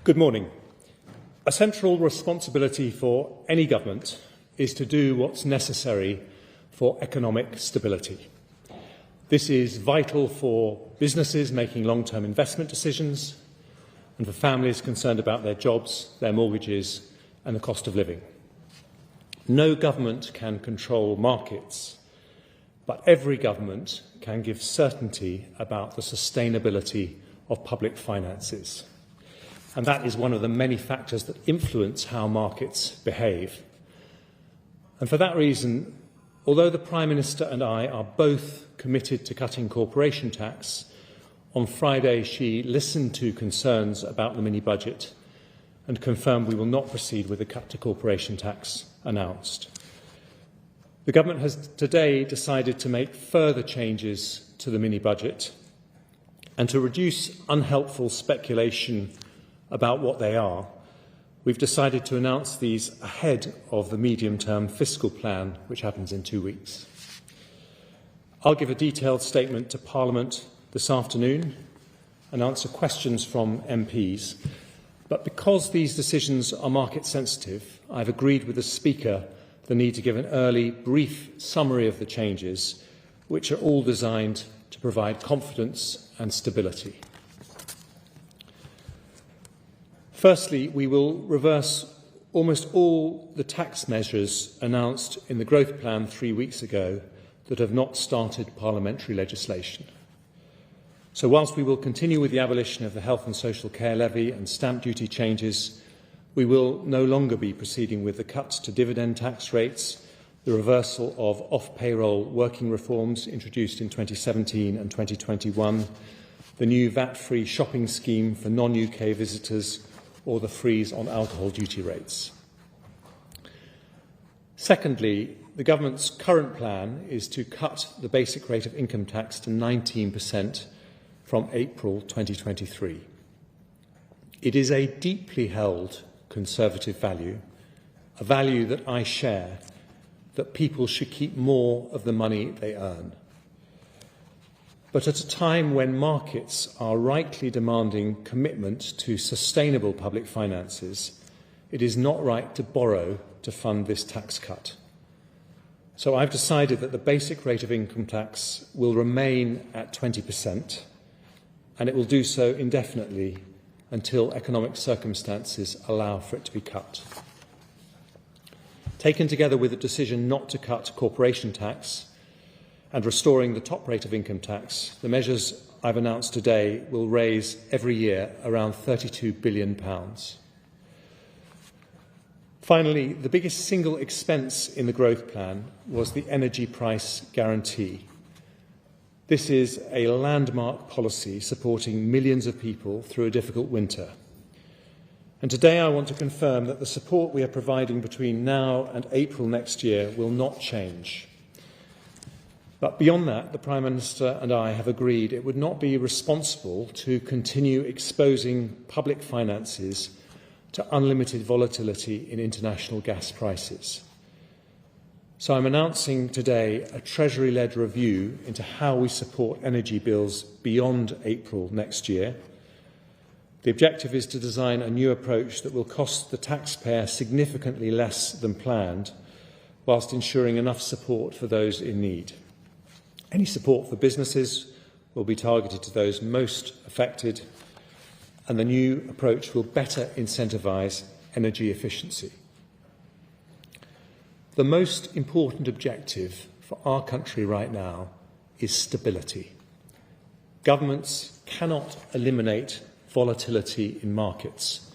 Good morning. A central responsibility for any government is to do what's necessary for economic stability. This is vital for businesses making long-term investment decisions and for families concerned about their jobs, their mortgages and the cost of living. No government can control markets, but every government can give certainty about the sustainability of public finances. And that is one of the many factors that influence how markets behave. And for that reason, although the Prime Minister and I are both committed to cutting corporation tax, on Friday she listened to concerns about the mini-budget and confirmed we will not proceed with the cut to corporation tax announced. The Government has today decided to make further changes to the mini-budget and to reduce unhelpful speculation about what they are. We've decided to announce these ahead of the medium-term fiscal plan, which happens in 2 weeks. I'll give a detailed statement to Parliament this afternoon and answer questions from MPs. But because these decisions are market sensitive, I've agreed with the Speaker the need to give an early, brief summary of the changes, which are all designed to provide confidence and stability. Firstly, we will reverse almost all the tax measures announced in the growth plan 3 weeks ago that have not started parliamentary legislation. So whilst we will continue with the abolition of the health and social care levy and stamp duty changes, we will no longer be proceeding with the cuts to dividend tax rates, the reversal of off-payroll working reforms introduced in 2017 and 2021, the new VAT-free shopping scheme for non-UK visitors, or the freeze on alcohol duty rates. Secondly, the Government's current plan is to cut the basic rate of income tax to 19% from April 2023. It is a deeply held Conservative value, a value that I share, that people should keep more of the money they earn. But at a time when markets are rightly demanding commitment to sustainable public finances, it is not right to borrow to fund this tax cut. So I've decided that the basic rate of income tax will remain at 20%, and it will do so indefinitely until economic circumstances allow for it to be cut. Taken together with the decision not to cut corporation tax and restoring the top rate of income tax, the measures I've announced today will raise every year around £32 billion. Finally, the biggest single expense in the growth plan was the energy price guarantee. This is a landmark policy supporting millions of people through a difficult winter. And today I want to confirm that the support we are providing between now and April next year will not change. But beyond that, the Prime Minister and I have agreed it would not be responsible to continue exposing public finances to unlimited volatility in international gas prices. So I'm announcing today a Treasury-led review into how we support energy bills beyond April next year. The objective is to design a new approach that will cost the taxpayer significantly less than planned, whilst ensuring enough support for those in need. Any support for businesses will be targeted to those most affected, and the new approach will better incentivise energy efficiency. The most important objective for our country right now is stability. Governments cannot eliminate volatility in markets,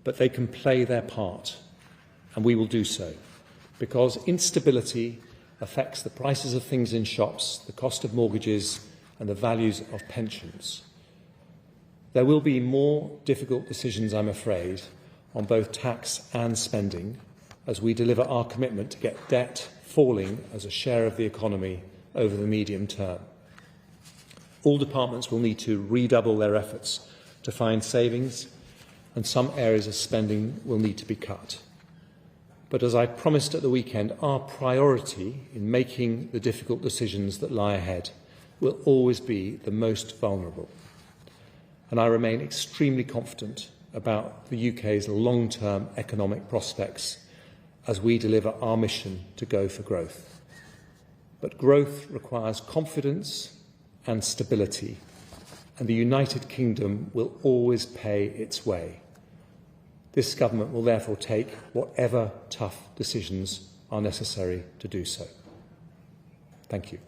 but they can play their part, and we will do so, because instability affects the prices of things in shops, the cost of mortgages and the values of pensions. There will be more difficult decisions, I'm afraid, on both tax and spending as we deliver our commitment to get debt falling as a share of the economy over the medium term. All departments will need to redouble their efforts to find savings, and some areas of spending will need to be cut. But as I promised at the weekend, our priority in making the difficult decisions that lie ahead will always be the most vulnerable. And I remain extremely confident about the UK's long-term economic prospects as we deliver our mission to go for growth. But growth requires confidence and stability, and the United Kingdom will always pay its way. This government will therefore take whatever tough decisions are necessary to do so. Thank you.